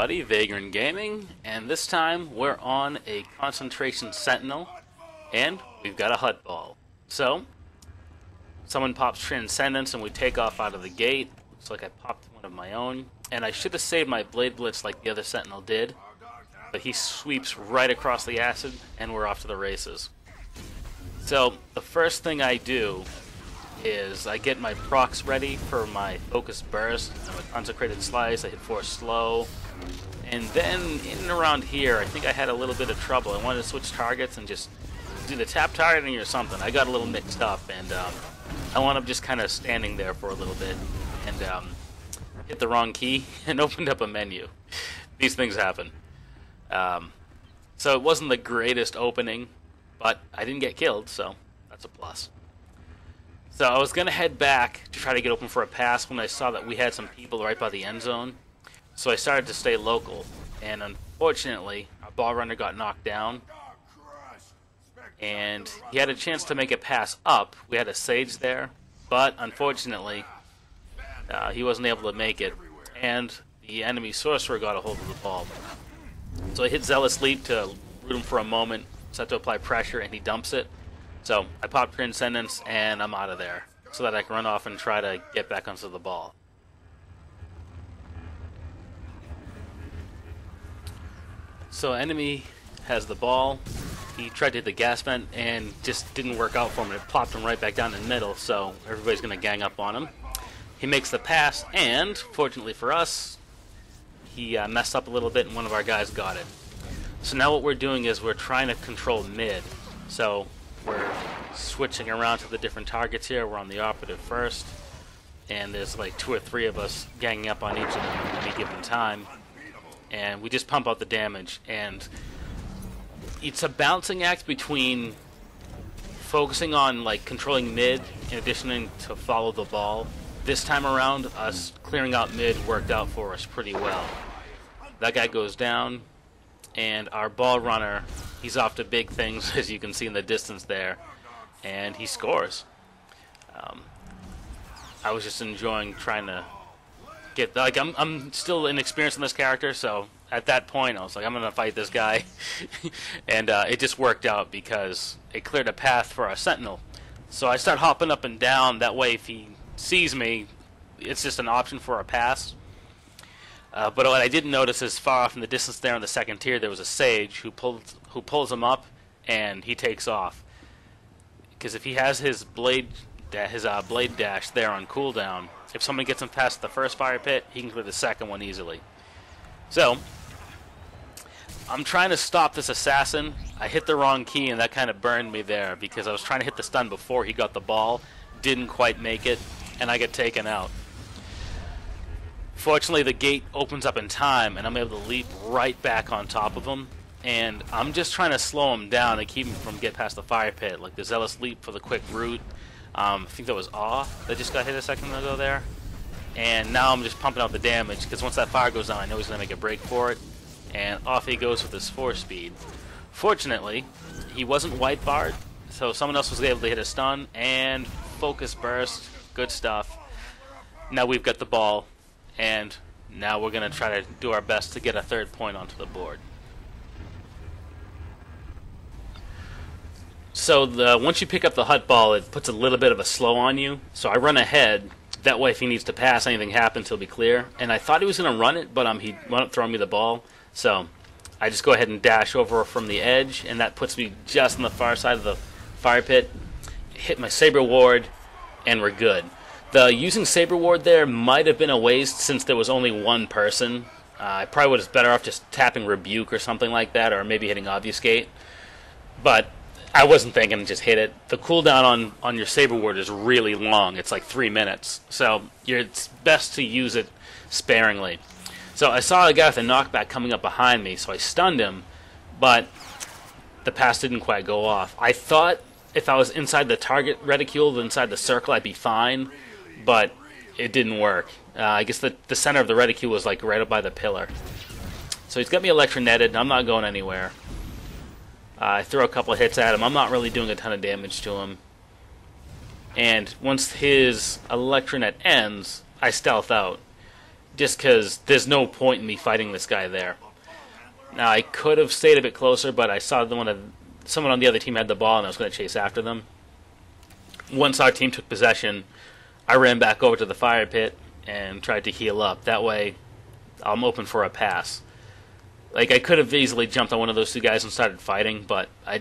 everybody, Vagrant Gaming, and this time we're on a concentration Sentinel, and we've got a Huttball. So, someone pops Transcendence and we take off out of the gate. Looks like I popped one of my own, and I should have saved my Blade Blitz like the other Sentinel did, but he sweeps right across the acid, and we're off to the races. So, the first thing I do is I get my procs ready for my focus burst. I'm a consecrated slice, I hit 4 slow, and then in and around here I think I had a little bit of trouble. I wanted to switch targets and just do the tap targeting or something. I got a little mixed up, and I wound up just kind of standing there for a little bit and hit the wrong key and opened up a menu. These things happen. So it wasn't the greatest opening, but I didn't get killed, so that's a plus. So I was going to head back to try to get open for a pass when I saw that we had some people right by the end zone. So I started to stay local, and unfortunately our ball runner got knocked down, and he had a chance to make a pass up. We had a Sage there, but unfortunately he wasn't able to make it, and the enemy Sorcerer got a hold of the ball. So I hit Zealous Leap to root him for a moment, set to apply pressure, and he dumps it. So I pop Transcendence and I'm out of there so that I can run off and try to get back onto the ball. So enemy has the ball. He tried to hit the gas vent and just didn't work out for him. It plopped him right back down in the middle, so everybody's going to gang up on him. He makes the pass, and fortunately for us, he messed up a little bit and one of our guys got it. So now what we're doing is we're trying to control mid. So we're switching around to the different targets here. We're on the operative first, and there's like 2 or 3 of us ganging up on each of them at any given time, and we just pump out the damage. And it's a balancing act between focusing on like controlling mid in addition to follow the ball. This time around, us clearing out mid worked out for us pretty well. That guy goes down, and our ball runner, he's off to big things, as you can see in the distance there, and he scores. I was just enjoying trying to get, like, I'm still inexperienced in this character, so at that point I was like, I'm gonna fight this guy. And it just worked out because it cleared a path for our Sentinel. So I start hopping up and down, that way if he sees me, it's just an option for a pass. But what I didn't notice is far off in the distance there in the second tier, there was a Sage who pulls him up, and he takes off. Because if he has his blade dash there on cooldown, if someone gets him past the first fire pit, he can clear the second one easily. So I'm trying to stop this assassin. I hit the wrong key, and that kind of burned me there because I was trying to hit the stun before he got the ball, didn't quite make it, and I get taken out. Fortunately, the gate opens up in time, and I'm able to leap right back on top of him. And I'm just trying to slow him down and keep him from getting past the fire pit, like the Zealous Leap for the quick root. I think that was Awe that just got hit a second ago there. And now I'm just pumping out the damage, because once that fire goes on, I know he's going to make a break for it. And off he goes with his 4-speed. Fortunately, he wasn't white barred, so someone else was able to hit a stun, and focus burst. Good stuff. Now we've got the ball, and now we're going to try to do our best to get a 3rd point onto the board. So once you pick up the Huttball, it puts a little bit of a slow on you. So I run ahead. That way if he needs to pass, anything happens, he'll be clear. And I thought he was going to run it, but he wound up throwing me the ball. So I just go ahead and dash over from the edge, and that puts me just on the far side of the fire pit. Hit my Saber Ward, and we're good. The using Saber Ward there might have been a waste since there was only one person. I probably would have been better off just tapping Rebuke or something like that, or maybe hitting Obfuscate. But I wasn't thinking, just hit it. The cooldown on your Saber Ward is really long. It's like 3 minutes. So it's best to use it sparingly. So I saw a guy with a knockback coming up behind me, so I stunned him, but the pass didn't quite go off. I thought if I was inside the target reticule, inside the circle, I'd be fine, but it didn't work. I guess the center of the reticule was like right up by the pillar. So he's got me electronetted. I'm not going anywhere. I throw a couple of hits at him. I'm not really doing a ton of damage to him. And once his electronet ends, I stealth out. just because there's no point in me fighting this guy there. Now, I could have stayed a bit closer, but I saw someone on the other team had the ball, and I was going to chase after them. Once our team took possession, I ran back over to the fire pit and tried to heal up. That way, I'm open for a pass. Like, I could have easily jumped on one of those two guys and started fighting, but I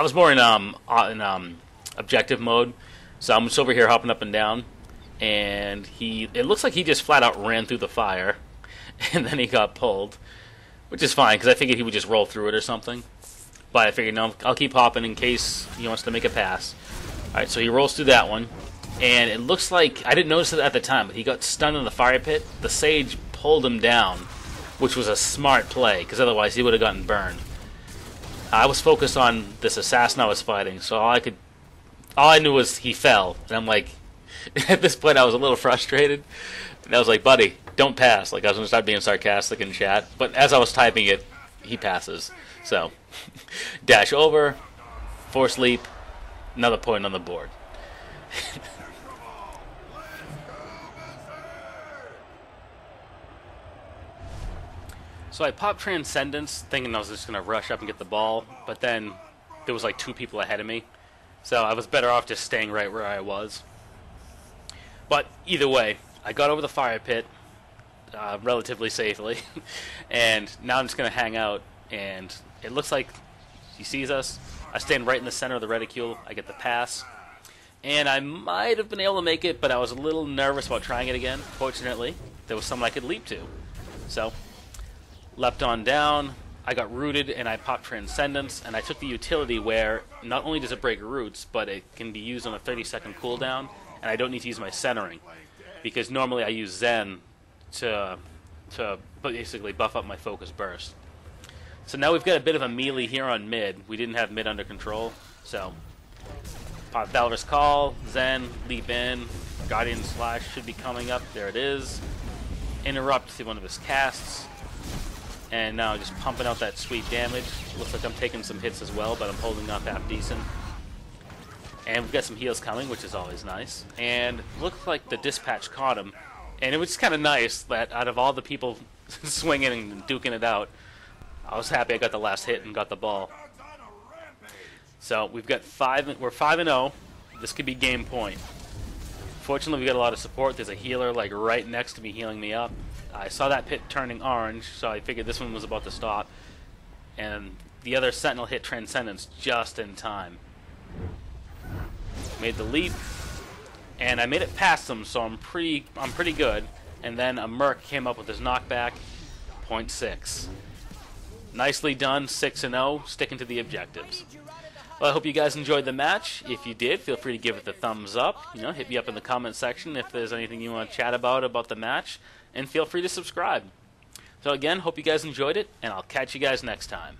was more in objective mode, so I'm just over here hopping up and down, and it looks like he just flat out ran through the fire, and then he got pulled, which is fine, because I figured he would just roll through it or something. But I figured, no, I'll keep hopping in case he wants to make a pass. Alright, so he rolls through that one, and it looks like, I didn't notice it at the time, but he got stunned in the fire pit. The Sage pulled him down, which was a smart play, because otherwise he would have gotten burned. I was focused on this assassin I was fighting, so all I knew was he fell, and I'm like, at this point I was a little frustrated, and I was like, buddy, don't pass. Like, I was going to start being sarcastic in chat, but as I was typing it, he passes. So, dash over, force leap, another point on the board. So I popped Transcendence, thinking I was just going to rush up and get the ball, but then there was like 2 people ahead of me, so I was better off just staying right where I was. But either way, I got over the fire pit relatively safely, and now I'm just going to hang out, and it looks like he sees us. I stand right in the center of the reticule, I get the pass, and I might have been able to make it, but I was a little nervous about trying it again. Fortunately, there was someone I could leap to, so leapt on down, I got rooted, and I popped Transcendence, and I took the utility where not only does it break roots, but it can be used on a 30-second cooldown, and I don't need to use my centering, because normally I use Zen to basically buff up my focus burst. So now we've got a bit of a melee here on mid. We didn't have mid under control, so pop Valorous Call, Zen, leap in, Guardian Slash should be coming up, there it is. Interrupt one of his casts. And now just pumping out that sweet damage. Looks like I'm taking some hits as well, but I'm holding up half decent. And we've got some heals coming, which is always nice. And looks like the dispatch caught him. And it was kind of nice that out of all the people swinging and duking it out, I was happy I got the last hit and got the ball. So we've got we're 5-0. This could be game point. Fortunately, we got a lot of support. There's a healer like right next to me healing me up. I saw that pit turning orange, so I figured this one was about to stop. And the other Sentinel hit Transcendence just in time. Made the leap, and I made it past them, so I'm pretty good. And then a Merc came up with his knockback, 0.6. Nicely done, 6-0, sticking to the objectives. Well, I hope you guys enjoyed the match. If you did, feel free to give it the thumbs up. You know, hit me up in the comment section if there's anything you want to chat about the match. And feel free to subscribe. So again, hope you guys enjoyed it, and I'll catch you guys next time.